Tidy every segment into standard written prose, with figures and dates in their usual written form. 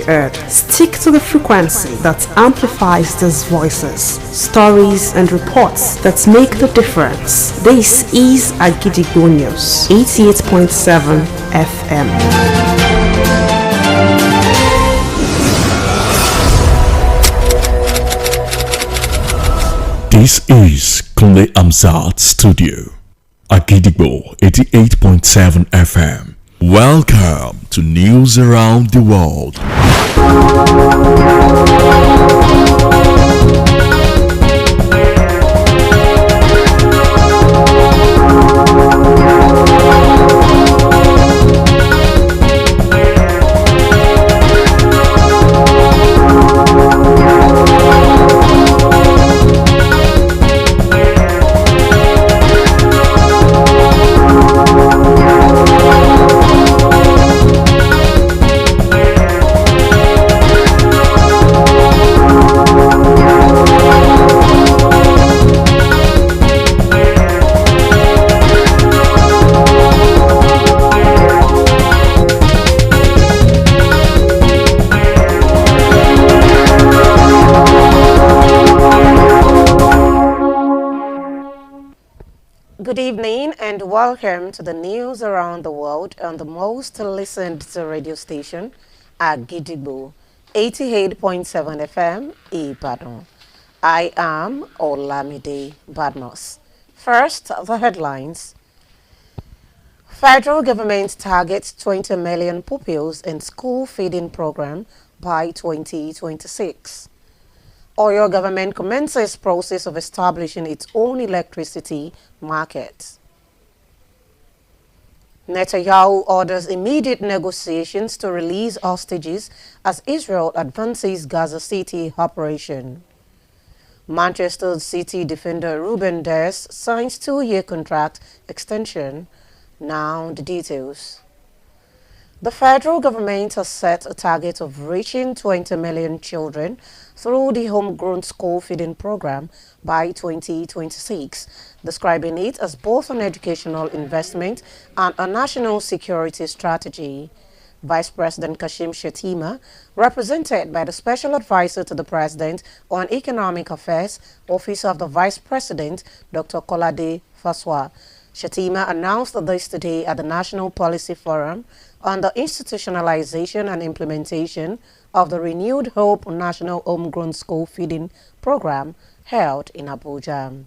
heard. Stick to the frequency that amplifies these voices, stories, and reports that make the difference. This is Agidigbo News, 88.7 FM. This is Kunle Amzat Studio, Agidigbo 88.7 FM. Welcome to News Around the World. Good evening and welcome to the news around the world on the most listened to radio station at Agidigbo 88.7 FM Ibadan. I am Olamide Badmos. First, the headlines. Federal government targets 20 million pupils in school feeding program by 2026. Oyo government commences process of establishing its own electricity market. Netanyahu orders immediate negotiations to release hostages as Israel advances Gaza City operation. Manchester City defender Ruben Dias signs 2-year contract extension. Now the details. The federal government has set a target of reaching 20 million children through the homegrown school feeding program by 2026, describing it as both an educational investment and a national security strategy. Vice President Kashim Shettima, represented by the Special Advisor to the President on Economic Affairs, Office of the Vice President, Dr. Kolade Faswa. Shettima announced this today at the National Policy Forum on the institutionalization and implementation of the Renewed Hope National Homegrown School Feeding Program held in Abuja.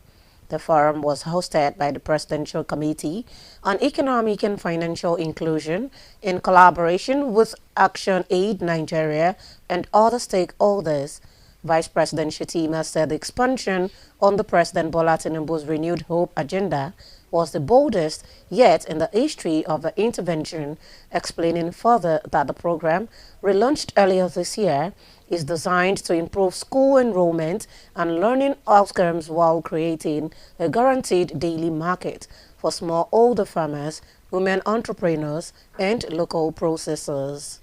The forum was hosted by the Presidential Committee on Economic and Financial Inclusion in collaboration with Action Aid Nigeria and other stakeholders. Vice President Shettima said the expansion on the President Bola Tinubu's Renewed Hope agenda was the boldest yet in the history of the intervention, explaining further that the program, relaunched earlier this year, is designed to improve school enrollment and learning outcomes while creating a guaranteed daily market for smallholder farmers, women entrepreneurs, and local processors.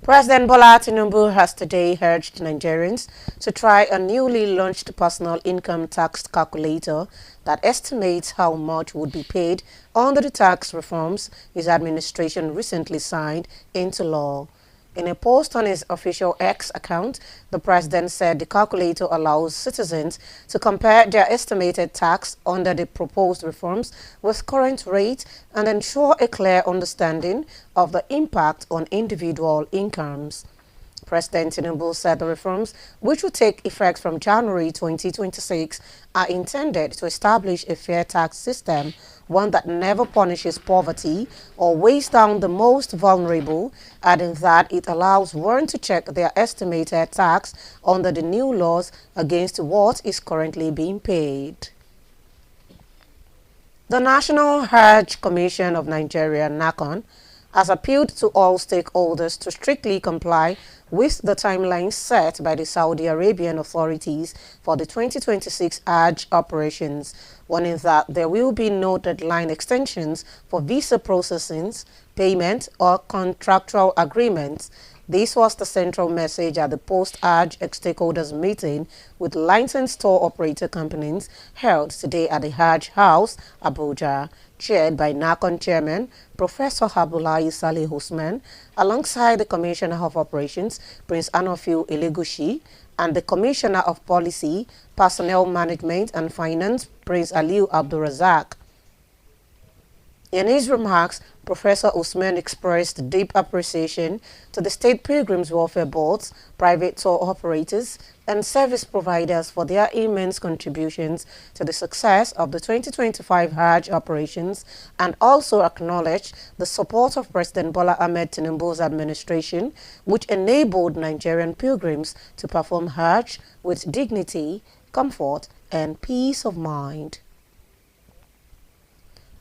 President Bola Tinubu has today urged Nigerians to try a newly launched personal income tax calculator that estimates how much would be paid under the tax reforms his administration recently signed into law. In a post on his official X account, the president said the calculator allows citizens to compare their estimated tax under the proposed reforms with current rate and ensure a clear understanding of the impact on individual incomes. President Tinubu said the reforms, which will take effect from January 2026, are intended to establish a fair tax system, one that never punishes poverty or weighs down the most vulnerable, adding that it allows one to check their estimated tax under the new laws against what is currently being paid. The National Hajj Commission of Nigeria, NACON, has appealed to all stakeholders to strictly comply with the timelines set by the Saudi Arabian authorities for the 2026 Hajj operations, warning that there will be no deadline extensions for visa processing, payment, or contractual agreements. This was the central message at the post-Hajj stakeholders meeting with licensed tour operator companies held today at the Hajj House, Abuja, chaired by NACON Chairman Professor Habulayi Saleh Usman alongside the Commissioner of Operations, Prince Anofiu Elegushi, and the Commissioner of Policy, Personnel Management and Finance, Prince Aliu Abdulrazak. In his remarks, Professor Usman expressed deep appreciation to the State Pilgrims Welfare Boards, private tour operators, and service providers for their immense contributions to the success of the 2025 Hajj operations, and also acknowledged the support of President Bola Ahmed Tinubu's administration, which enabled Nigerian pilgrims to perform Hajj with dignity, comfort, and peace of mind.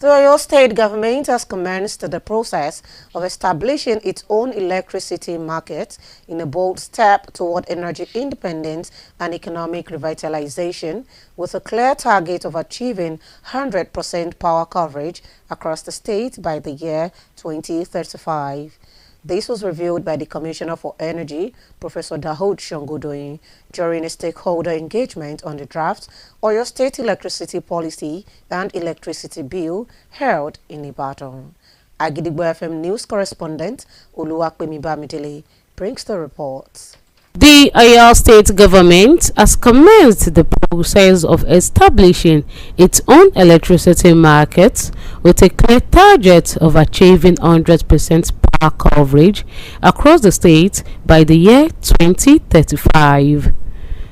The Oyo State government has commenced the process of establishing its own electricity market in a bold step toward energy independence and economic revitalization, with a clear target of achieving 100% power coverage across the state by the year 2035. This was revealed by the Commissioner for Energy, Professor Dahoud Shongodoyin, during a stakeholder engagement on the draft Oyo State Electricity Policy and Electricity Bill held in Ibadan. Agidigbo FM News correspondent Oluwapemi Bamidele brings the reports. The Oyo State government has commenced the process of establishing its own electricity market with a clear target of achieving 100% power coverage across the state by the year 2035.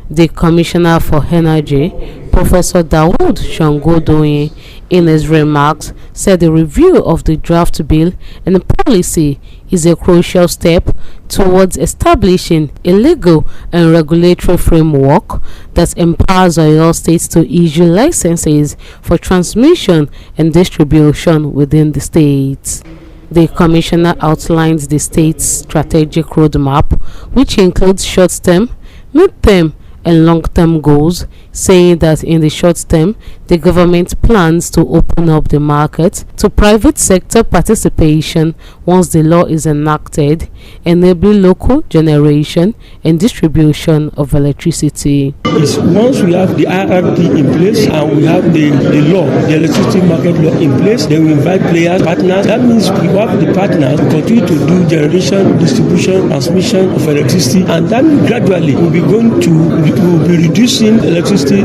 The Commissioner for Energy, Professor Dawood Shongodoyin, in his remarks, said the review of the draft bill and policy is a crucial step towards establishing a legal and regulatory framework that empowers Oyo states to issue licenses for transmission and distribution within the state. The Commissioner outlines the state's strategic roadmap, which includes short-term, mid-term, and long-term goals, saying that in the short term, the government plans to open up the market to private sector participation once the law is enacted, enabling local generation and distribution of electricity. Once we have the IRP in place and we have the law, the electricity market law in place, then we invite players, partners. That means we have the partners to continue to do generation, distribution, transmission of electricity, and that gradually will be going to will be reducing electricity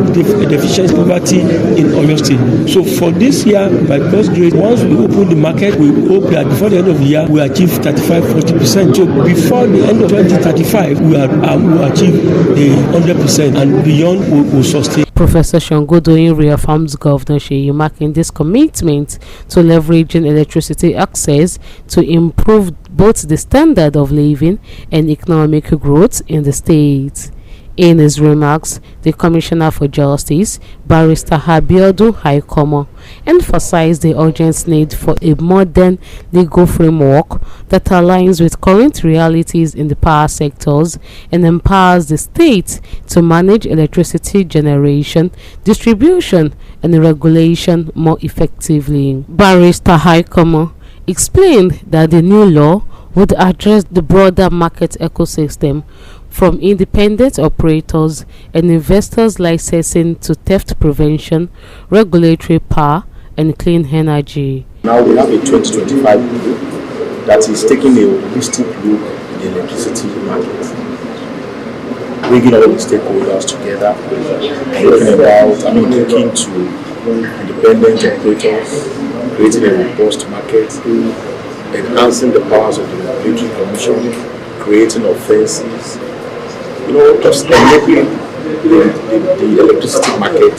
deficiency poverty in Oyo State. So for this year, by God's grace, once we open the market, we hope that before the end of the year, we achieve 35-40%. So before the end of 2035, we will achieve the 100%, and beyond we will sustain. Professor Shongodoyin reaffirms Governor Seyi Makinde's commitment to leveraging electricity access to improve both the standard of living and economic growth in the state. In his remarks, the Commissioner for Justice, Barrister Abiodun Haikomo, emphasized the urgent need for a modern legal framework that aligns with current realities in the power sectors and empowers the state to manage electricity generation, distribution, and regulation more effectively. Barrister Haikomo explained that the new law would address the broader market ecosystem, from independent operators and investors licensing to theft prevention, regulatory power, and clean energy. Now we have a 2025 bill that is taking a holistic look at the electricity market, bringing all the stakeholders together, looking to independent operators, creating a robust market, enhancing the powers of the regulatory commission, creating offenses, just enabling the electricity market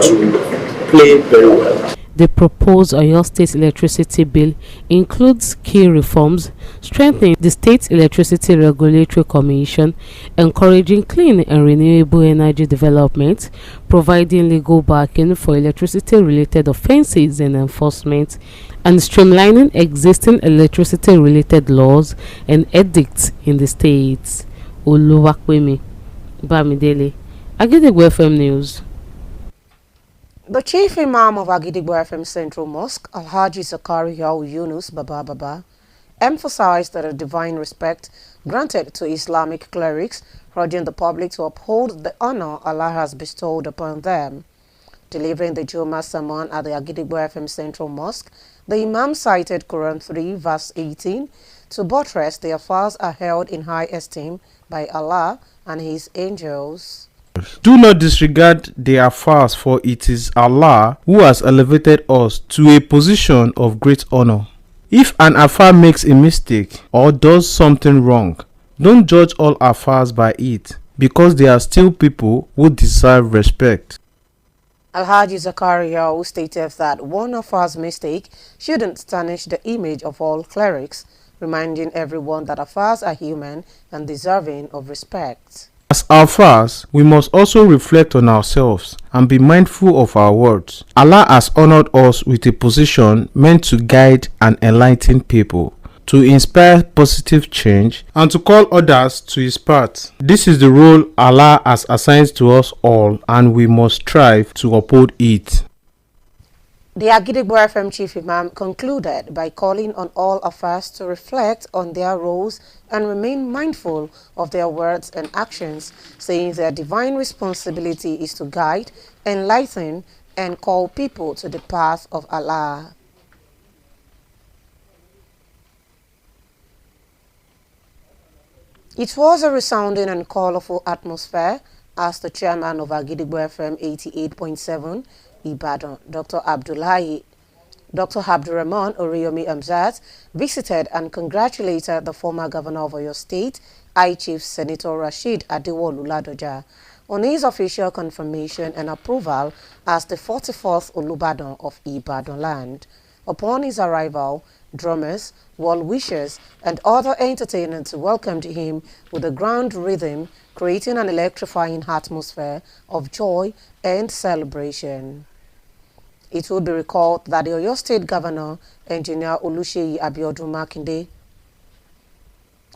to play very well. The proposed Oyo State Electricity Bill includes key reforms, strengthening the State Electricity Regulatory Commission, encouraging clean and renewable energy development, providing legal backing for electricity-related offences and enforcement, and streamlining existing electricity-related laws and edicts in the states. Oluwapemi Bamidele, Agidigbo FM News. The Chief Imam of Agidigbo FM Central Mosque, Alhaji Zakaria Yunus Baba, emphasized that a divine respect granted to Islamic clerics, urging the public to uphold the honor Allah has bestowed upon them. Delivering the Jummah sermon at the Agidigbo FM Central Mosque, the Imam cited Quran 3 verse 18, To buttress their fasts are held in high esteem by Allah and His angels. Do not disregard their fast, for it is Allah who has elevated us to a position of great honor. If an Afar makes a mistake or does something wrong, don't judge all Afars by it, because they are still people who deserve respect. Alhaji Zakaria, who stated that one Afar's mistake shouldn't tarnish the image of all clerics, reminding everyone that Afars are human and deserving of respect. As Afars, we must also reflect on ourselves and be mindful of our words. Allah has honored us with a position meant to guide and enlighten people, to inspire positive change, and to call others to His path. This is the role Allah has assigned to us all, and we must strive to uphold it. The Agidigbo FM Chief Imam concluded by calling on all Afars to reflect on their roles and remain mindful of their words and actions, saying their divine responsibility is to guide, enlighten, and call people to the path of Allah. It was a resounding and colorful atmosphere as the chairman of Agidigbo FM 88.7 Ibadan, Dr. Abdurrahman Oriyomi Amzat, visited and congratulated the former governor of Oyo State, High Chief Senator Rashid Adewolu Ladoja, on his official confirmation and approval as the 44th Olubadan of Ibadan land. Upon his arrival, drummers, well-wishers, and other entertainers welcomed him with a grand rhythm, creating an electrifying atmosphere of joy and celebration. It will be recalled that the Oyo State Governor, Engineer Oluseyi Abiodun Makinde,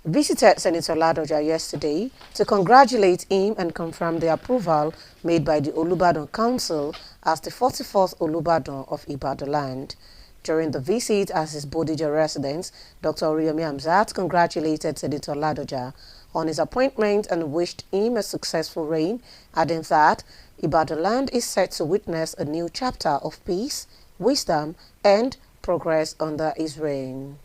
visited Senator Ladoja yesterday to congratulate him and confirm the approval made by the Olubadan Council as the 44th Olubadan of Ibadan land. During the visit as his Bodija residence, Dr. Oriyomi Amzat congratulated Senator Ladoja on his appointment and wished him a successful reign, adding that Ibadan land is set to witness a new chapter of peace, wisdom, and progress under his reign.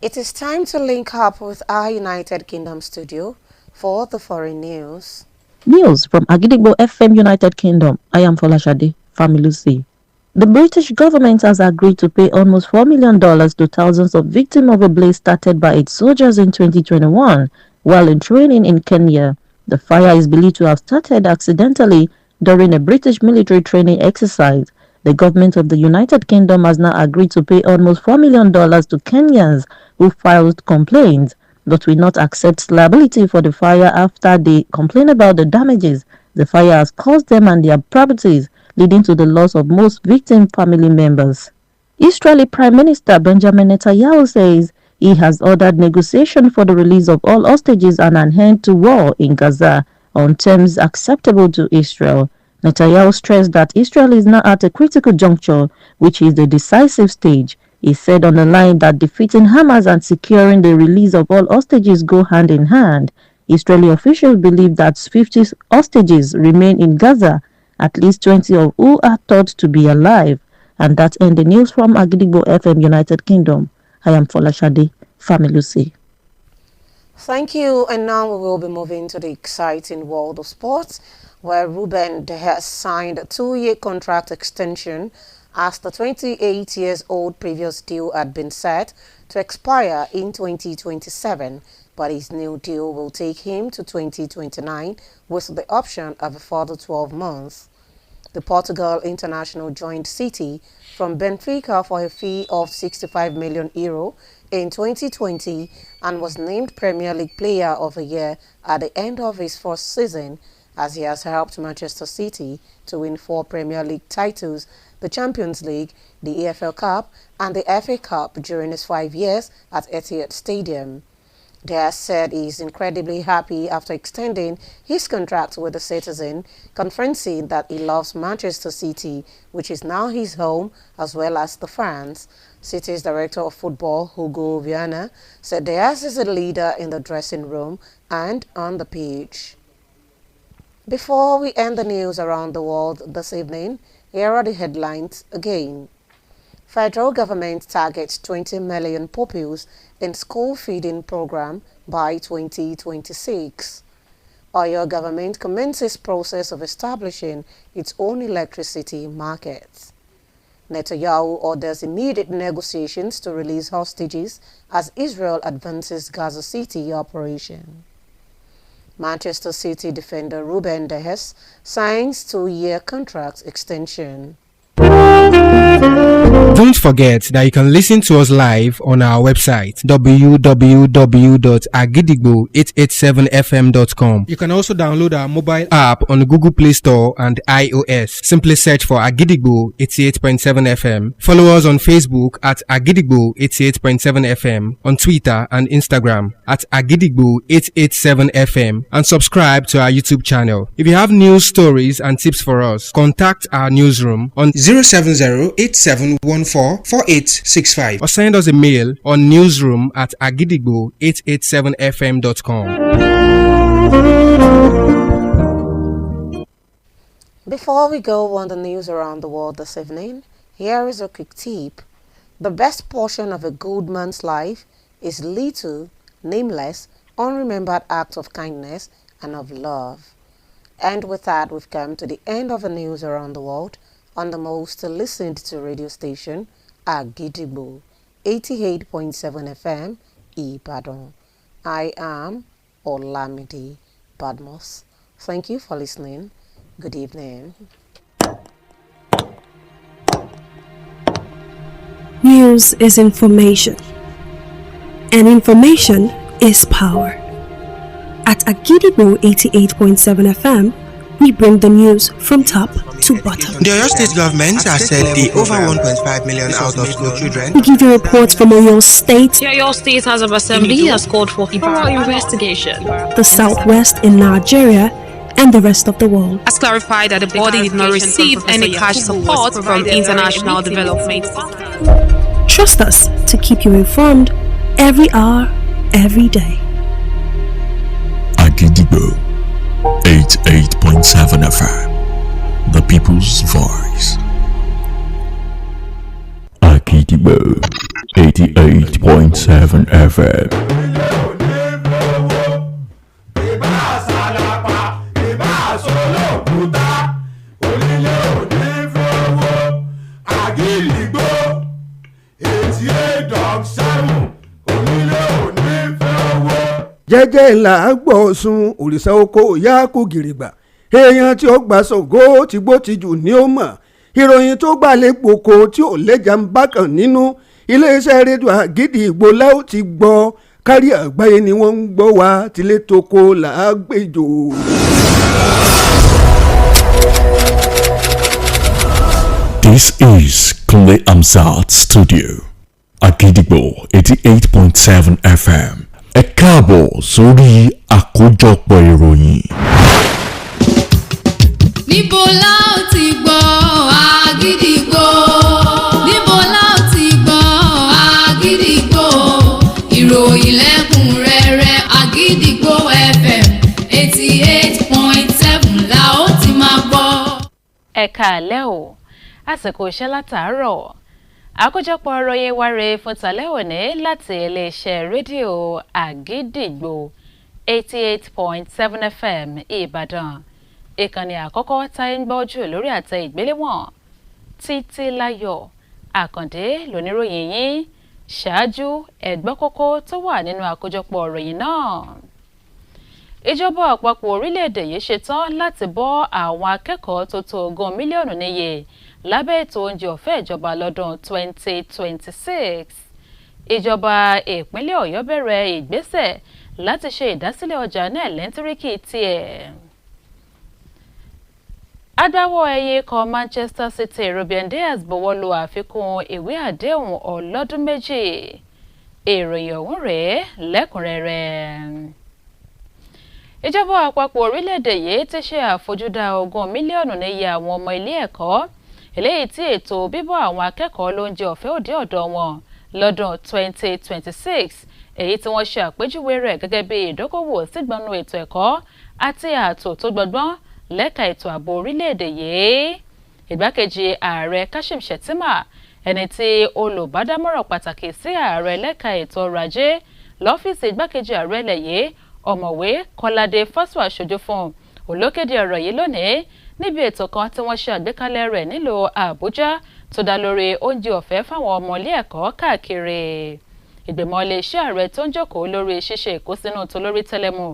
It is time to link up with our United Kingdom studio for the foreign news. News from Agidigbo FM United Kingdom. I am Folashade Familusi. The British government has agreed to pay almost $4 million to thousands of victims of a blaze started by its soldiers in 2021 while in training in Kenya. The fire is believed to have started accidentally during a British military training exercise. The government of the United Kingdom has now agreed to pay almost $4 million to Kenyans who filed complaints, but will not accept liability for the fire after they complain about the damages the fire has caused them and their properties, leading to the loss of most victim family members. Israeli Prime Minister Benjamin Netanyahu says he has ordered negotiation for the release of all hostages and an end to war in Gaza on terms acceptable to Israel. Netanyahu stressed that Israel is now at a critical juncture, which is the decisive stage. He said on the line that defeating Hamas and securing the release of all hostages go hand in hand. Israeli officials believe that 50 hostages remain in Gaza, at least 20 of who are thought to be alive. And that ends the news from Agidigbo FM United Kingdom. I am Folashade Familusi. Thank you, and now we will be moving to the exciting world of sports, where Ruben has signed a 2-year contract extension as the 28-year-old previous deal had been set to expire in 2027, but his new deal will take him to 2029 with the option of a further 12 months. The Portugal international joined City from Benfica for a fee of €65 million in 2020 and was named Premier League Player of the Year at the end of his first season, as he has helped Manchester City to win 4 Premier League titles, the Champions League, the EFL Cup and the FA Cup during his 5 years at Etihad Stadium. Diaz said he is incredibly happy after extending his contract with the Citizen, confessing that he loves Manchester City, which is now his home, as well as the fans. City's director of football, Hugo Viana, said Diaz is a leader in the dressing room and on the pitch. Before we end the news around the world this evening, here are the headlines again. Federal government targets 20 million pupils in school feeding program by 2026. Oyo government commences process of establishing its own electricity market. Netanyahu orders immediate negotiations to release hostages as Israel advances Gaza City operation. Manchester City defender Ruben Dias signs 2-year contract extension. Don't forget that you can listen to us live on our website www.agidigbo887fm.com. You can also download our mobile app on Google Play Store and iOS. Simply search for Agidigbo 88.7 FM. Follow us on Facebook at Agidigbo 88.7 FM, on Twitter and Instagram at Agidigbo 887 FM, and subscribe to our YouTube channel. If you have news, stories and tips for us, contact our newsroom on 070-8714-4865 or send us a mail on newsroom@agidigbo887fm.com. Before we go on the news around the world this evening, here is a quick tip. The best portion of a good man's life is little, nameless, unremembered acts of kindness and of love. And with that, we've come to the end of the news around the world on the most listened to radio station, Agidigbo 88.7 FM, Ibadan. I am Olamide Badmos. Thank you for listening. Good evening. News is information, and information is power. At Agidigbo 88.7 FM, we bring the news from top to bottom. The Oyo State government has said the over 1.5 million out of school children. We give you reports from Oyo State. The Oyo State House of Assembly has called for thorough investigation. The Southwest in Nigeria and the rest of the world. Has clarified that the body did not receive any cash support from international development. Trust us to keep you informed every hour, every day. Agidigbo 88.7 FM, the people's voice. Agidigbo 88.7 FM. jẹ́jẹ́ là á gbọ́ sun òrìṣà oko ìyá kò gìrìgbà èèyàn tí ó gbà Ṣàngó tí gbó ti jù ní ó mọ̀ ìròyìn tó gbà lè gbòkó tí ò lẹ́jà ń bá kàn nínú iléeṣẹ́ rédíò Àgídìgbò láò ti gbọ́ kárí àgbáyé ni wọ́n ń gbọ́ wá tilé toko là á gbèjò. This is Kunle Amzat Studio, Agidigbo 88.7 FM. Ẹ káàbọ̀ sórí àkójọpọ̀ ìròyìn. Níbo la ó ti gbọ́ Àgídìgbò? Níbo la ó ti gbọ́ Àgídìgbò? Ìròyìn lẹ́kùnrẹ́rẹ́ Àgídìgbò FM 88.7 la ó ti máa gbọ́. Ẹ káalẹ́ o, àsìkò iṣẹ́ látàárọ̀. Àkójọpọ̀ ìròyìn wa rèé fún tàlẹ́ òní láti iléeṣẹ́ rédíò Àgídìgbò 88.7 FM Ìbàdàn. ìkànnì àkọ́kọ́ táyé ń gbọ́ jù lórí àtẹ ìgbéléwọ̀n Títílayọ̀ Àkàndé lóníròyìn yín ṣáájú ẹ̀gbọ́n kókó tó wà nínú àkójọpọ̀ ìròyìn náà. Ìjọba àpapọ̀ orílẹ̀-èdè yìí ṣetán láti bọ́ àwọn akẹ́kọ̀ọ́ tó tó 20 mílíọ̀nù níye lábẹ́ ètò oúnjẹ ọ̀fẹ́ ìjọba lọ́dún 2026. Ìjọba ìpínlẹ̀ Ọ̀yọ́ bẹ̀rẹ̀ ìgbésẹ̀ láti ṣe ìdásílẹ̀ ọjà náà lẹ́ńtíríkì tiẹ̀. Adáwọ̀ ẹ̀yẹ ikọ̀ Manchester City Ruben Dias buwọ́lu àfikún ìwé àdéhùn ọlọ́dún méjì. Ìròyìn ọ̀hún rèé lẹ́kùnrẹ́rẹ́. Ìjọba àpapọ̀ orílẹ̀-èdè yìí ti ṣe àfojúdá 20 mílíọ̀nù níye àwọn ọmọ ilé ẹ̀kọ́ eléyìí tí ètò bíbọ́ àwọn akẹ́kọ̀ọ́ lóúnjẹ ọ̀fẹ́ òde ọ̀dọ̀ wọn lọ́dún 2026 èyí tí wọ́n ṣe àpèjúwe rẹ̀ gẹ́gẹ́ bí ìdókòwò sígbọnú ètò ẹ̀kọ́ àti ààtò tó gbọgbọ́n lẹ́ka ètò ààbò orílẹ̀-èdè yìí. Ìgbákejì ààrẹ Kashim Shettima ẹni tí olùbádámọ̀ràn pàtàkì sí ààrẹ lẹ́ka ètò ọrọ̀ ajé lọ́fíìsì ìgbákejì ààrẹ ilẹ̀ yìí ọ̀mọ̀wé Kọ́ládé Fásù aṣojú fún olókéde ọ̀rọ̀ yìí lónìí níbi ètò kan tí wọ́n ṣe àgbékalẹ̀ rẹ̀ nílùú Àbújá tó dá lórí oúnjẹ ọ̀fẹ́ fáwọn ọmọ ilé ẹ̀kọ́ káàkiri. Ìgbìmọ̀ iléeṣẹ́ ààrẹ tó ń jókòó lórí ṣíṣe ìkósínú tolórí tẹlẹmù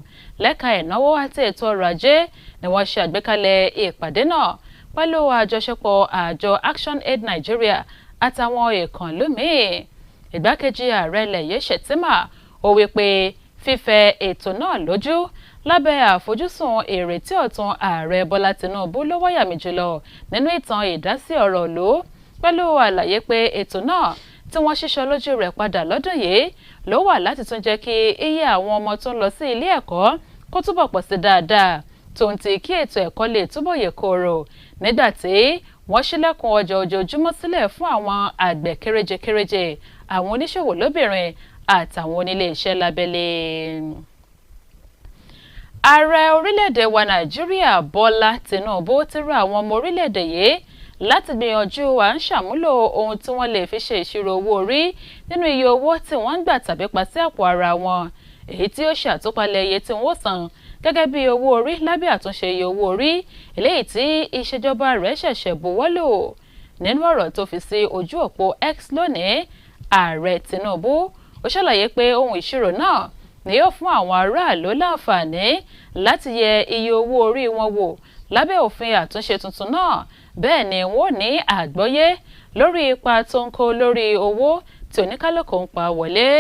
lẹ́ka ìnáwó àti ètò ọrọ̀ ajé ni wọ́n ṣe àgbékalẹ̀ ìpàdé náà pẹ̀lú àjọṣepọ̀ àjọ Action Aid Nigeria àtàwọn ìkànnì míì. Ìgbákejì ààrẹ ilẹ̀ yìí Shettima ó wí pé fífẹ̀ ètò náà lójú lábẹ́ àfojúsùn ìrètí ọ̀tun ààrẹ Bọ́lá Tinubu ló wáyàmí jùlọ nínú ìtàn ìdásí ọ̀rọ̀ ìlú pẹ̀lú àlàyé pé ètò náà tí wọ́n ṣíṣọ lójú rẹ̀ padà lọ́dún yìí ló wà láti tún jẹ́ kí iye àwọn ọmọ tó ń lọ sí ilé ẹ̀kọ́ kó túbọ̀ pọ̀ sí dáadáa tó ń ti kí ètò ẹ̀kọ́ lè túbọ̀ yè kooro nígbà tí wọ́n ṣílẹ̀kùn ọjà ojoojúmọ́ sílẹ̀ fún àwọn àgbẹ̀ kéréje-kéréje àwọn oníṣòwò lóbìnrin àtàwọn onílé iṣẹ́ lábẹ́lé. Ààrẹ orílẹ̀-èdè wa Nàìjíríà Bọ́lá Tinubu ti rọ àwọn ọmọ orílẹ̀-èdè yìí láti gbìyànjú à ń ṣàmúlò ohun tí wọ́n lè fi ṣe ìṣirò owó orí nínú iye owó tí wọ́n ń gbà tàbí pa sí àpò ara wọn èyí tí ó ṣe àtúpalẹ̀ iye tí wọ́n san gẹ́gẹ́ bí owó orí lábẹ́ àtúnṣe iye owó orí eléyìí tí ìṣèjọba rẹ̀ ṣẹ̀ṣẹ̀ buwọ́lù. Nínú ọ̀rọ̀ tó fi sí ojú òpó X lónìí, Ààrẹ Tinubu ó ṣàlàyé pé ohun ìṣirò náà ni yóò fún àwọn aráàlú láǹfààní láti yẹ iye owó orí wọn wò lábẹ́ òfin àtúnṣe tuntun náà bẹ́ẹ̀ ni wọ́n ní àgbọ́yé lórí ipa tó ń kó lórí owó tí oníkálùkù ń pa wọlé.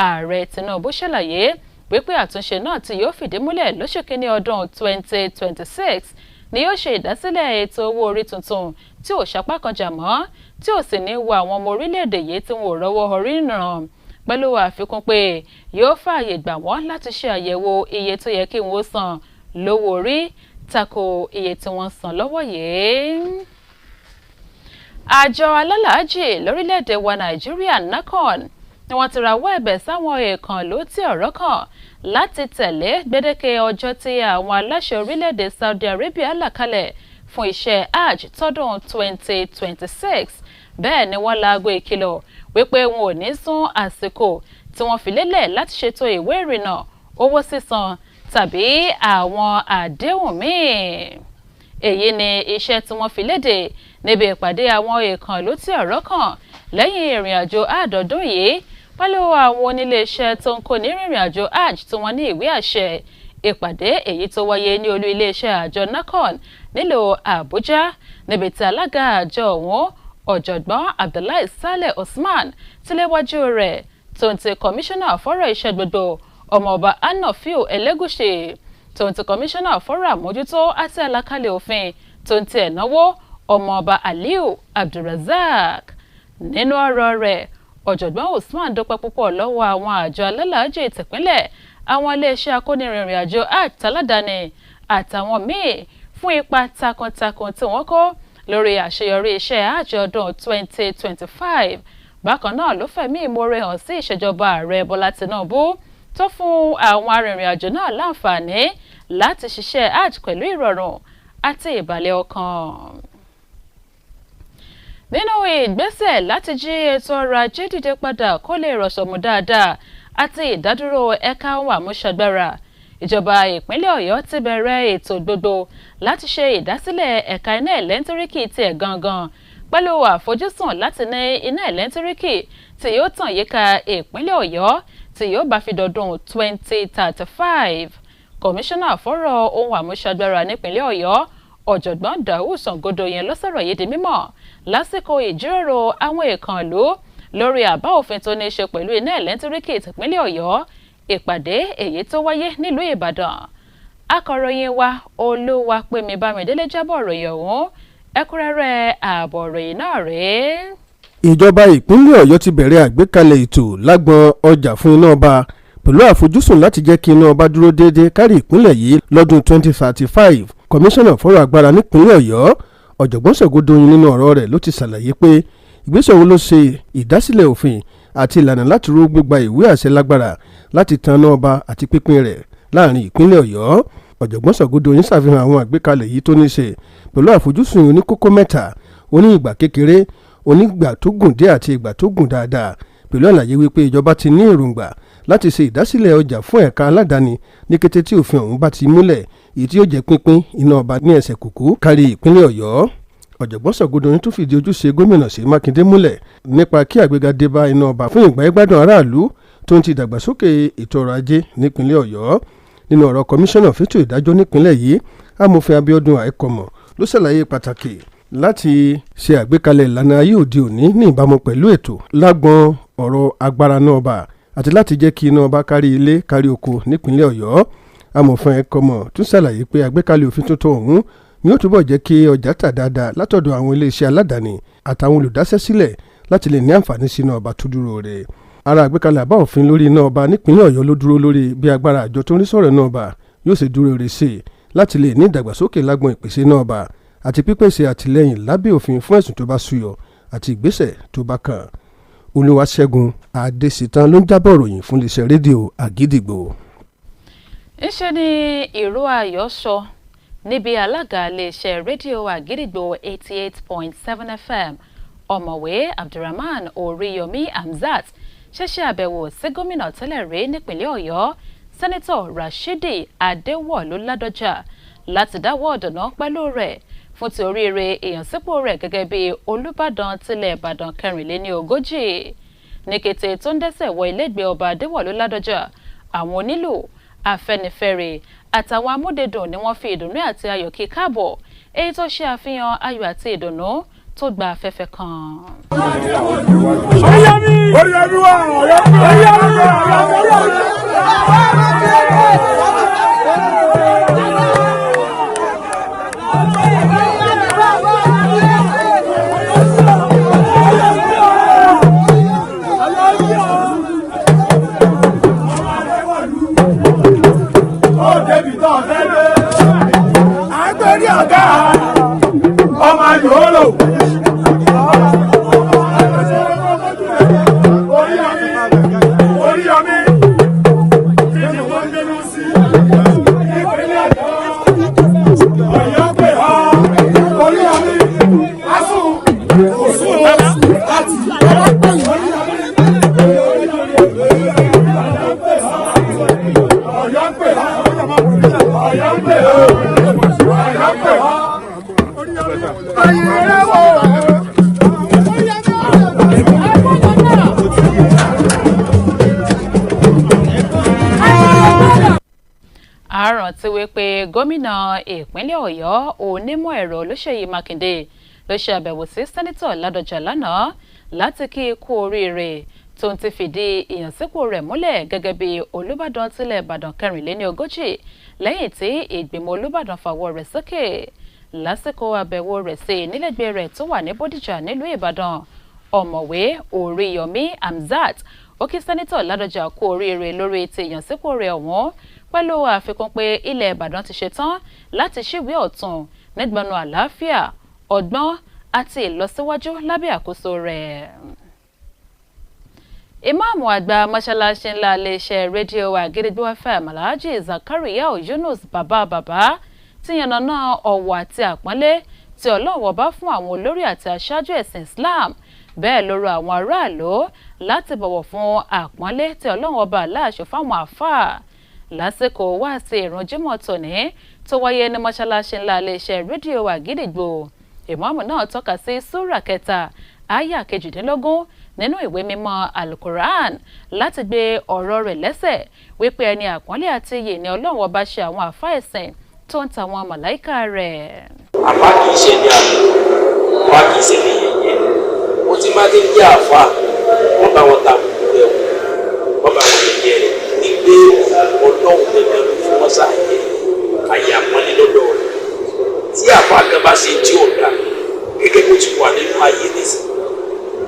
Ààrẹ Tinubu ṣàlàyé wípé àtúnṣe náà tí yóò fìdí múlẹ̀ lóṣù kínní ọdún 2026 ni yóò ṣe ìdásílẹ̀ ètò owó orí tuntun tí ò ṣapá kan jà mọ́ tí ò sì ní wo àwọn ọmọ orílẹ̀-èdè yìí tí wọn ò rọ́wọ́ orí ràn pẹ̀lú àfikún pé yóò fààyè gbà wọ́n láti ṣe àyẹ̀wò iye tó yẹ kí wọ́n san lówó orí tako iye tí wọ́n san lọ́wọ́ yìí. Àjọ alálàájì lórílẹ̀-èdè wa Nàìjíríà NACON ni wọ́n ti rawọ́ ẹ̀bẹ̀ sáwọn èèkàn ló tí ọ̀rọ̀ kàn láti tẹ̀lé gbèdéke ọjọ́ tí àwọn aláṣẹ orílẹ̀-èdè Saudi Arabia là kalẹ̀ fún iṣẹ́ Hajj tọdún 2026. Bẹ́ẹ̀ ni wọ́n laago ìkìlọ̀ wípé wọn ò ní sún àsìkò tí wọ́n fi lélẹ̀ láti ṣètò ìwé ìrìnnà, owó sísan tàbí àwọn àdéhùn míì. Èyí ni iṣẹ́ tí wọ́n fi léde níbi ìpàdé àwọn èèkàn ló tí ọ̀rọ̀ kàn lẹ́yìn ìrìn àjò àádọ́dún yìí pẹ̀lú àwọn oníléeṣẹ́ tó ń kó ní ìrìn àjò Hajj tí wọ́n ní ìwé àṣẹ. Ìpàdé èyí tó wáyé ní olú iléeṣẹ́ àjọ NACON nílùú Àbújá níbi tí alága àjọ ọ̀hún ọ̀jọ̀gbọ́n Abdullahi Saleh Usman ti léwájú rẹ̀ tó ń ti kọmíṣánná fọ́rọ̀ iṣẹ́ gbogbo ọmọọba Anafiu Elégùṣì tó ń ti kọmíṣánná fọ́rọ̀ àmójútó àti àlàkalẹ̀ òfin tó ń ti ẹ̀náwó ọmọọba Aliu Abdulrazak. Nínú ọ̀rọ̀ rẹ̀, ọ̀jọ̀gbọ́n Usman dúpẹ́ púpọ̀ lọ́wọ́ àwọn àjọ alálàájì tìpínlẹ̀, àwọn iléeṣẹ́ akónírìnrìn àjò Hajj aládàáni àtàwọn míì fún ipa takuntakun tí wọ́n kó lórí àṣeyọrí iṣẹ́ Hajj ọdún 2025. Bákan náà ló fẹ̀mí ìmoore hàn sí ìṣèjọba ààrẹ Bọ́lá Tinubu tó fún àwọn arìnrìn-àjò náà láǹfààní láti ṣiṣẹ́ Hajj pẹ̀lú ìrọ̀rùn àti ìbàlẹ̀ ọkàn. Nínú ìgbésẹ̀ láti jí ètò ọrọ̀ ajé dìde padà kó lè rọ̀ṣọ̀mù dáadáa àti ìdádúró ẹ̀ka ohun àmúṣagbára, ìjọba ìpínlẹ̀ Ọ̀yọ́ ti bẹ̀rẹ̀ ètò gbogbo láti ṣe ìdásílẹ̀ ẹ̀ka iná ẹ̀lẹ́ńtíríkì tiẹ̀ gangan pẹ̀lú àfojúsùn láti ní iná ẹ̀lẹ́ńtíríkì tí yóò tàn yíká ìpínlẹ̀ Ọ̀yọ́ tí yóò bá fi dọdún 2035. Kọmíṣánná fọ́rọ̀ ohun àmúṣagbára nípínlẹ̀ Ọ̀yọ́ ọ̀jọ̀gbọ́n Dàúd Sàngódò yẹn ló sọ̀rọ̀ yìí di mímọ̀ lásìkò ìjíròrò àwọn ìkànnlú lórí àbá òfin tó ní í ṣe pẹ̀lú iná ẹ̀lẹ́ńtíríkì tìpínlẹ̀ Ọ̀yọ́ ìpàdé èyí tó wáyé nílùú Ìbàdàn. Akọ̀ròyìn wa Olúwapẹ̀mí Bámidélé jábọ̀ ròyìn ọ̀hún ẹ̀kúnrẹ́rẹ́ ààbọ̀ ròyìn náà rèé. Ìjọba ìpínlẹ̀ Ọ̀yọ́ ti bẹ̀rẹ̀ àgbékalẹ̀ ètò lágbọn ọjà fún iná ọba pẹ̀lú àfojúsùn láti jẹ́ kí iná ọba dúró déédéé kárí ìpínlẹ̀ yìí lọ́dún 2035. Kọmíṣánná fọ́rọ̀ agbára nípínlẹ̀ Ọ̀yọ́ ọ̀jọ̀gbọ́n Sàngódòyìn nínú ọ̀rọ̀ rẹ̀ ló ti ṣàlàyé pé ìgbésẹ̀ wo ló ṣe ìdásílẹ̀ òfin àti ìlànà láti ró gbígba ìwé àṣẹ lágbára láti tan iná ọba àti pínpín rẹ̀ láàrin ìpínlẹ̀ Ọ̀yọ́. Ọ̀jọ̀gbọ́n Sàngódòyìn ṣàfihàn àwọn àgbékalẹ̀ yìí tó ní ṣe pẹ̀lú àfojúsùn oníkókó mẹ́ta oní ìgbà kékeré onígbà tó gùn dé àti ìgbà tó gùn dáadáa pẹ̀lú àlàyé wípé ìjọba ti ní èròǹgbà láti ṣe ìdásílẹ̀ ọjà fún ẹ̀ka aládàáni ní kété tí òfin ọ̀hún bá ti múlẹ̀ èyí tí yóò jẹ́ pínpín iná ọba ní ẹsẹ̀ kùkú kárí ìpínlẹ̀ Ọ̀yọ́. Ọ̀jọ̀gbọ́n Sàngódòyìn tún fìdí ojúṣe gómìnà Ṣèyí Mákindé múlẹ̀ nípa kí àgbéga dé bá iná ọba fún ìgbáyégbádùn aráàlú tó ń ti dàgbàsókè ètò ọrọ̀ ajé nípínlẹ̀ Ọ̀yọ́. Nínú ọ̀rọ̀ kọmíṣánná fẹ́tò ìdájọ́ nípínlẹ̀ yìí amòfin Abíọ́dún Àìkọmọ̀ ló ṣàlàyé pàtàkì láti ṣe àgbékalẹ̀ ìlànà ayé òde òní ní ìbámu pẹ̀lú ètò lágbọn ọ̀rọ̀ agbára náà ọba àti láti jẹ́ kí iná ọba kárí ilé kárí oko nípínlẹ̀ Ọ̀yọ́. Amòfin Àìkọmọ̀ tún ṣàlàyé pé àgbékalẹ̀ òfin tuntun ọ̀hún ni ó túbọ̀ jẹ́ kí ọjà tà dáadáa látọ̀dọ̀ àwọn iléeṣẹ́ aládàáni àtàwọn olùdásẹ́ sílẹ̀ láti lè ní àǹfààní sí iná ọba tó dúró rẹ̀. Ara àgbékalẹ̀ àbá òfin lórí iná ọba nípínlẹ̀ Ọ̀yọ́ ló dúró lórí bí agbára àjọ tó ń rí sọ̀rọ̀ iná ọba yóò ṣe dúró re sí i láti lè ní ìdàgbàsókè lágbọn ìpèsè iná ọba àti pípèsè àtìlẹ́yìn lábẹ́ òfin fún ẹ̀sùn tó bá súyọ àti ìgbésẹ̀ tó bá kàn. Olúwaṣẹ́gun Adésìtàn ló ń jábọ̀ ròyìn fún iléeṣẹ́ rédíò Àgídìgbò. Ńṣe ni ìró ayọ̀ sọ níbi alága iléeṣẹ́ rédíò Àgídìgbò 88.7 FM ọ̀mọ̀wé Abdulrahman Oríyọmí Hamzat ṣẹ̀ṣẹ̀ àbẹ̀wò sí gómìnà tẹ́lẹ̀ rí nípínlẹ̀ Ọ̀yọ́ sẹ́nẹ́tọ̀ Rashidi Adéwọ̀lú Ládọjà láti dáwọ́ ọ̀dọ̀nà pẹ̀lú rẹ̀ fún ti oríire ìyànsípò rẹ̀ gẹ́gẹ́ bí Olúbàdàn tilẹ̀ Ìbàdàn 44. Ní kété tó ń dẹ́sẹ̀ wọ ilégbèé ọba Adéwọ̀lú Ládọjà àwọn onílù Afẹ́nifẹ́re àtàwọn amúdédùn ni wọ́n fi ìdùnnú àti ayọ̀ kí káàbọ̀ èyí tó ṣe àfihàn ayọ̀ àti ìdùnnú tó gba afẹ́fẹ́ kan. Àrántí wípé gómìnà ìpínlẹ̀ Ọ̀yọ́ onímọ̀ ẹ̀rọ Olúṣèyí Mákindé ló ṣe àbẹ̀wò sí sẹ́nẹ́tọ̀ Ládọjà lánàá láti kí i kú oríire tó ń ti fìdí ìyànsípò rẹ̀ múlẹ̀ gẹ́gẹ́ bí Olúbàdàn tilẹ̀ Ìbàdàn 44 lẹ́yìn tí ìgbìmọ̀ Olúbàdàn fàwọ́ rẹ̀ sókè. Lásìkò àbẹ̀wò rẹ̀ sí nílẹ̀gbẹ́ rẹ̀ tó wà ní Bódìjà nílùú Ìbàdàn ọ̀mọ̀wé Oríyọmí Hamzat ó kí sẹ́nẹ́tọ̀ Ládọjà kú oríire lórí ti ìyànsípò rẹ̀ ọ̀hún pẹ̀lú àfikún pé ilẹ̀ Ìbàdàn ti ṣetán láti ṣíwèé ọ̀tun nígbọnú àlàáfíà ọgbọ́n àti ìlọsíwájú lábẹ́ àkóso rẹ̀. Ìmáàmù àgbà mọ́ṣáláṣí ńlá iléeṣẹ́ rédíò Àgídìgbò FM Alhaji Zakariyau Yunus bàbá ti yànnàná ọ̀wọ̀ àti àpọ́nlé tí Ọlọ́run bá fún àwọn olórí àti aṣáájú ẹ̀sìn Islam bẹ́ẹ̀ ló rọ àwọn aráàlú láti bọ̀wọ̀ fún àpọ́nlé tí Ọlọ́run bá láṣẹ fáwọn àfáà lásìkò wáàsí ìrun jímọ̀ tòní tó wáyé ní mọ́ṣáláṣí ńlá iléeṣẹ́ rédíò Àgídìgbò. ìmáàmù náà tọ́ka sí súrà kẹta àyà 18 nínú ìwé mímọ́ alukoran láti gbé ọ̀rọ̀ rẹ̀ lẹ́sẹ̀ wípé ẹni àpọ́nlé àti iyì ni Ọlọ́run ọba ṣe àwọn àfáà ẹ̀sìn tó ń ta àwọn màláìkà rẹ̀. àfá kìí ṣe ní àlọ́ wá kìí ṣe ní yẹ̀yẹ́ ó ti máa ń jẹ́ àfá wọ́n bá wọn ta àbùkù rẹ̀ wọ́n bá wọn yẹ̀yẹ́ rẹ̀ ní pé Ọlọ́run gẹ́gẹ́ ló fún wọn sáàyè àyè àpọ́nlé lọ́dọ̀ rẹ̀ tí àfá kan bá ṣe tí ò dá gẹ́gẹ́ bó ti wà nínú ayé nísìn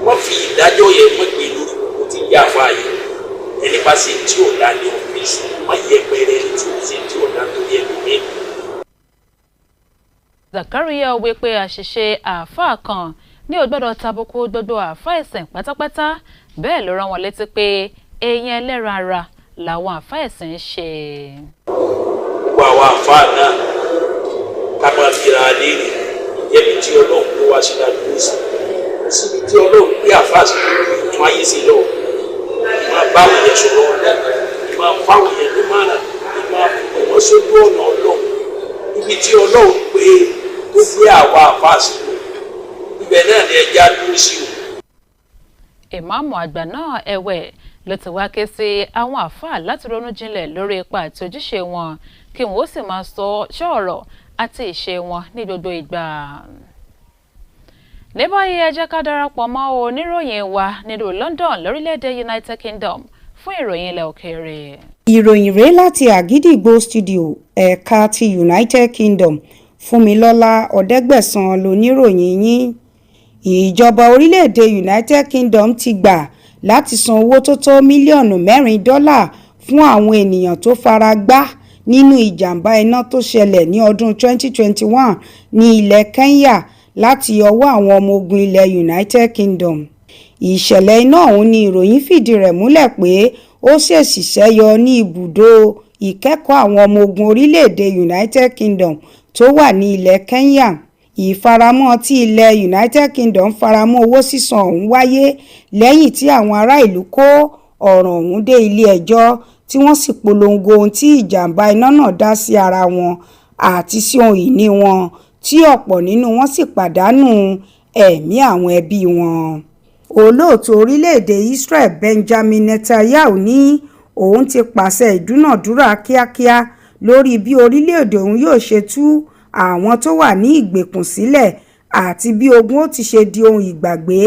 wọ́n fi ìdájọ́ yẹn mọ́ pé lórí kò ti yá àfá yẹn ẹni bá ṣe tí ò dá ní ọ́fíìsì wọ́n yẹ pẹ́rẹ́ ní tí ò ṣe tí ò dá torí ẹlòmíì. Zakaria wípé àṣìṣe àáfàá kan ní ó gbọ́dọ̀ tàbùkù gbogbo àáfàá ẹ̀sìn pátápátá bẹ́ẹ̀ ló rán wọn létí pé èèyàn ẹlẹ́ran ara làwọn àáfàá ẹ̀sìn ń ṣe. gbogbo àwọn àáfàá náà ká máa fira léèrè ìjẹ́bi tí Ọlọ́run ló wá sí ládùúgbò sí síbi tí Ọlọ́run gbé àáfàá sí tún ayé sí lọ máa bá àwọn yẹn sọ̀rọ̀ máa fáwọn yẹn ní mara máa fún wọn sójú ọ̀nà Ọlọ́run ibi tí Ọlọ́run pé tó gbé àwa àáfàá sí ibẹ̀ náà ni ẹja dúró sí o. ìmáàmù àgbà náà ẹ̀wẹ̀ ló ti wá ké sí àwọn àáfàá láti ronú jinlẹ̀ lórí ipa àti ojúṣe wọn kí wọn ó sì máa sọ ọ̀rọ̀ àti ìṣe wọn ní gbogbo ìgbà. ní báyìí ẹ jẹ́ ká darapọ̀ mọ́ oníròyìn wa nílùú London lórílẹ̀‐èdè United Kingdom fún ìròyìn ilẹ̀ òkèèrè. ìròyìn rèé láti Àgídìgbò studio ẹ̀ka ti United Kingdom Fúnmilọ́lá Ọ̀dẹ́gbẹ̀sán lóníròyìn yín. ìjọba orílẹ̀-èdè United Kingdom ti gbà láti san owó tó tó mílíọ̀nù $4 fún àwọn ènìyàn tó fara gbá nínú ìjàmbá iná tó ṣẹlẹ̀ ní ọdún 2021 ní ilẹ̀ Kenya láti ọwọ́ àwọn ọmọ ogun ilẹ̀ United Kingdom. ìṣẹ̀lẹ̀ iná ọ̀hún ni ìròyìn fìdí rẹ̀ múlẹ̀ pé ó ṣèṣì ṣẹ́yọ ní ibùdó ìkẹ́kọ̀ọ́ àwọn ọmọ ogun orílẹ̀-èdè United Kingdom tó wà ní ilẹ̀ Kenya. ìfaramọ́ tí ilẹ̀ United Kingdom faramọ́ owó sísan ọ̀hún wáyé lẹ́yìn tí àwọn ará ìlú kó ọ̀ràn ọ̀hún dé ilé ẹjọ́ tí wọ́n sì polongo ohun tí ìjàmbá iná náà dá sí ara wọn àti sí ohun ìní wọn tí ọ̀pọ̀ nínú wọn sì pàdánù ẹ̀mí àwọn ẹbí wọn. olóòtú orílẹ̀-èdè Israel Benjamin Netanyahu ní òun ti pàṣẹ ìdúnàdúrà kíákíá lórí bí orílẹ̀-èdè òun yóò ṣe tú àwọn tó wà ní ìgbèkùn sílẹ̀ àti bí ogun ó ti ṣe di ohun ìgbàgbé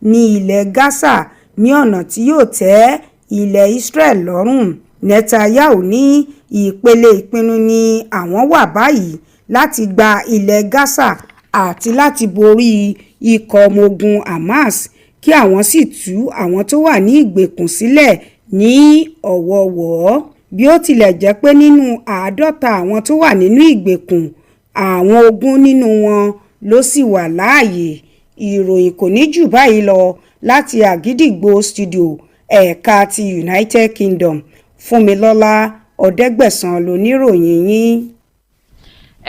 ní ilẹ̀ Gaza ní ọ̀nà tí yóò tẹ́ ilẹ̀ Israel lọ́rùn. Netanyahu ní ìpele ìpinnu ni àwọn wà báyìí láti gba ilẹ̀ Gaza àti láti borí ikọ̀ ọmọ ogun Hamas kí àwọn sì tú àwọn tó wà ní ìgbèkùn sílẹ̀ ní ọ̀wọ̀ọ̀wọ́. bí ó tilẹ̀ jẹ́ pé nínú 50 àwọn tó wà nínú ìgbèkùn àwọn 20 nínú wọn ló sì wà láàyè. ìròyìn kò ní jù báyìí lọ láti Àgídìgbò studio ẹ̀ka ti United Kingdom Fúnmilọ́lá Ọ̀dẹ́gbẹ̀sán lóníròyìn yín.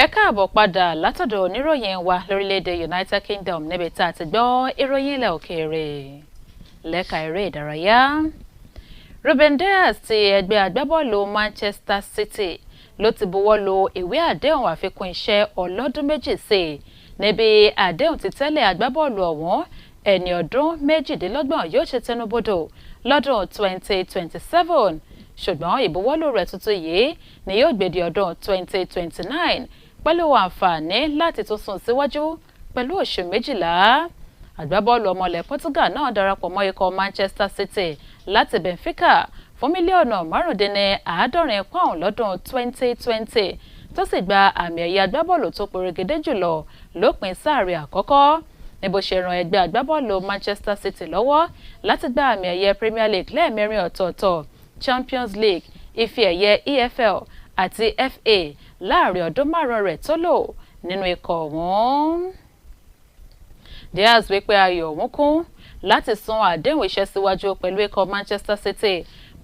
ẹ káàbọ̀ padà látọ̀dọ̀ oníròyìn wa lórílẹ̀‐èdè United Kingdom níbi tá a ti gbọ́ ìròyìn ilẹ̀ òkèèrè lẹ́ka eré ìdárayá. Ruben Dias ti ẹgbẹ́ agbábọ́ọ̀lù Manchester City ló ti buwọ́ lu ìwé àdéhùn àfikún iṣẹ́ ọlọ́dún 2 sí níbi àdéhùn ti tẹ́lẹ̀ agbábọ́ọ̀lù ọ̀hún ẹni ọdún 28 yóò ṣe tẹnubodò lọ́dún 2027 ṣùgbọ́n ìbuwọ́lù rẹ̀ tuntun yìí ni yóò gbé di ọdún 2029 pẹ̀lú àǹfààní láti tún sún síwájú pẹ̀lú oṣù 12. agbábọ́ọ̀lù ọmọlẹ̀ Portugal náà darapọ̀ mọ́ ikọ̀ Manchester City láti Benfica fún mílíọ̀nù £50 lọ́dún 2020 tó sì gba àmì ẹ̀yẹ agbábọ́ọ̀lù tó perégedé jùlọ lópin sáà rẹ̀ àkọ́kọ́ ní bó ṣe ran ẹgbẹ́ agbábọ́ọ̀lù Manchester City lọ́wọ́ láti gba àmì ẹ̀yẹ Premier League lẹ́ẹ̀mẹ́rin ọ̀tọ̀ọ̀tọ̀, Champions League, ife ẹ̀yẹ EFL àti FA láàrin ọdún 5 rẹ̀ tó lò nínú ikọ̀ ọ̀hún. Diaz wípé ayọ̀ òun kún láti sún àdéhùn iṣẹ́ síwájú pẹ̀lú ikọ̀ Manchester City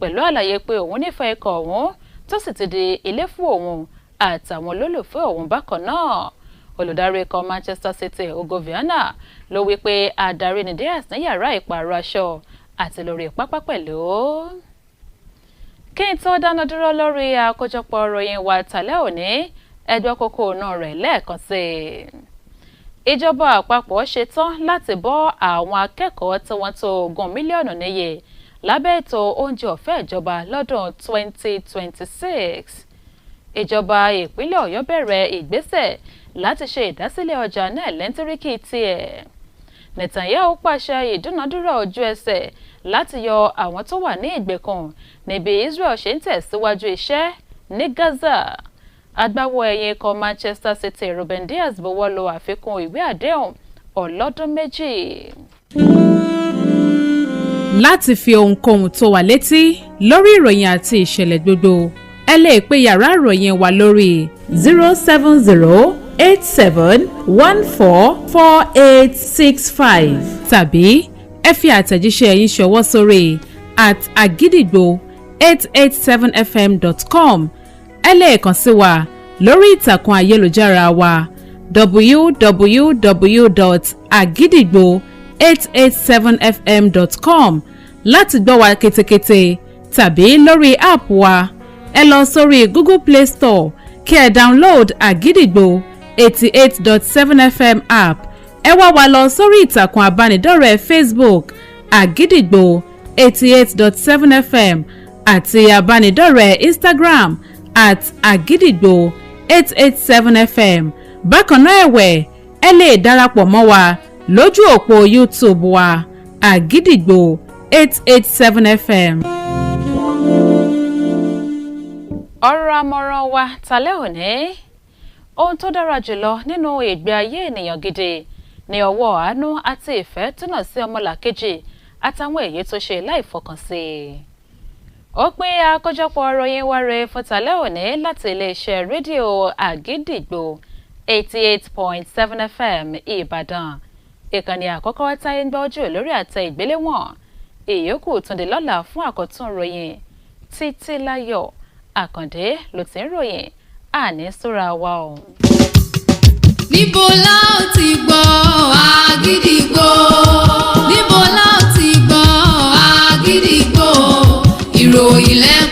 pẹ̀lú àlàyé pé òun nífẹ̀ẹ́ ikọ̀ ọ̀hún tó sì ti di ilé fún òun àtàwọn olólùfẹ́ òun bákan náà. Olùdarí ikọ̀ Manchester City Hugo Viana ló wí pé adarí ni Diaz ní yàrá ìpààrọ̀ aṣọ àti lórí pápá pẹ̀lú. kí n tó dáná dúró lórí àkójọpọ̀ ìròyìn wa tàlẹ́ òní ẹgbẹ́ kókó náà rẹ̀ lẹ́ẹ̀kan sí i. Ìjọba àpapọ̀ ṣetán láti bọ́ àwọn akẹ́kọ̀ọ́ tí wọ́n tó 20 mílíọ̀nù níye lábẹ́ ètò oúnjẹ ọ̀fẹ́ ìjọba lọ́dún 2026. Ìjọba ìpínlẹ̀ Ọ̀yọ́ bẹ̀rẹ̀ ìgbésẹ̀ láti ṣe ìdásílẹ̀ ọjà náà lẹ́ńtíríkì tiẹ̀. Netanyahu pàṣẹ ìdúnadúrà ojú ẹsẹ̀ láti yọ àwọn tó wà ní ìgbèkùn níbi Israel ṣe ń tẹ̀síwájú iṣẹ́ ní Gaza. Agbáwo ẹ̀yìn ikọ̀ Manchester City Ruben Dias buwọ́ lu àfikún ìwé àdéhùn ọlọ́dún 2. Láti fi ohunkóhun tó wà létí lórí ìròyìn àti ìṣẹ̀lẹ̀ gbogbo ẹ lè pe yàrá ìròyìn wa lórí 07087144865 tàbí ẹ fi àtẹ̀jíṣẹ́ yín ṣọwọ́ sórí @agidigbo887fm.com. ẹ lè kàn sí wa lórí ìtàkùn ayélujára wa www.agidigbo887fm.com láti gbọ́ wa ketekete tàbí lórí app wa ẹ lọ sórí Google Play Store kí ẹ download Agidigbo 88.7 FM app. Ẹ wá wa lọ sórí ìtàkùn abánidọ́rẹ̀ẹ́ Facebook Agidigbo 88.7 FM àti abánidọ́rẹ̀ẹ́ Instagram @Agidigbo 887 FM. Bákan náà ẹ̀wẹ̀ ẹ lè darapọ̀ mọ́ wa lójú òpó YouTube wa Agidigbo 887 FM. Ọ̀rọ̀ àmọ̀ràn wa tàlẹ́ òní. Ohun tó dára jùlọ nínú ìgbé ayé ènìyàn gidi ni ọwọ́ àánú àti ìfẹ́ túnà sí ọmọlàkejì àtàwọn èyí tó ṣe láìfọkànsí. Ó pé àkójọpọ̀ ìròyìn wa rèé fún tàlẹ́ òní láti iléeṣẹ́ rédíò Àgídìgbò 88.7 FM Ìbàdàn. Ìkànnì àkọ́kọ́ táyé ń gbọ́ ojú lórí àtẹ ìgbéléwọ̀n. Ìyókù túnde lọ́la fún àkọ́tún ìròyìn Títí Láyọ̀ Àkàndé ló ti ń ròyìn àní súra wa o. Níbo la ó ti gbọ́ Àgídìgbò? Níbo la ó ti gbọ́ Àgídìgbò? Ìròyìn lẹ́kọ̀ọ́.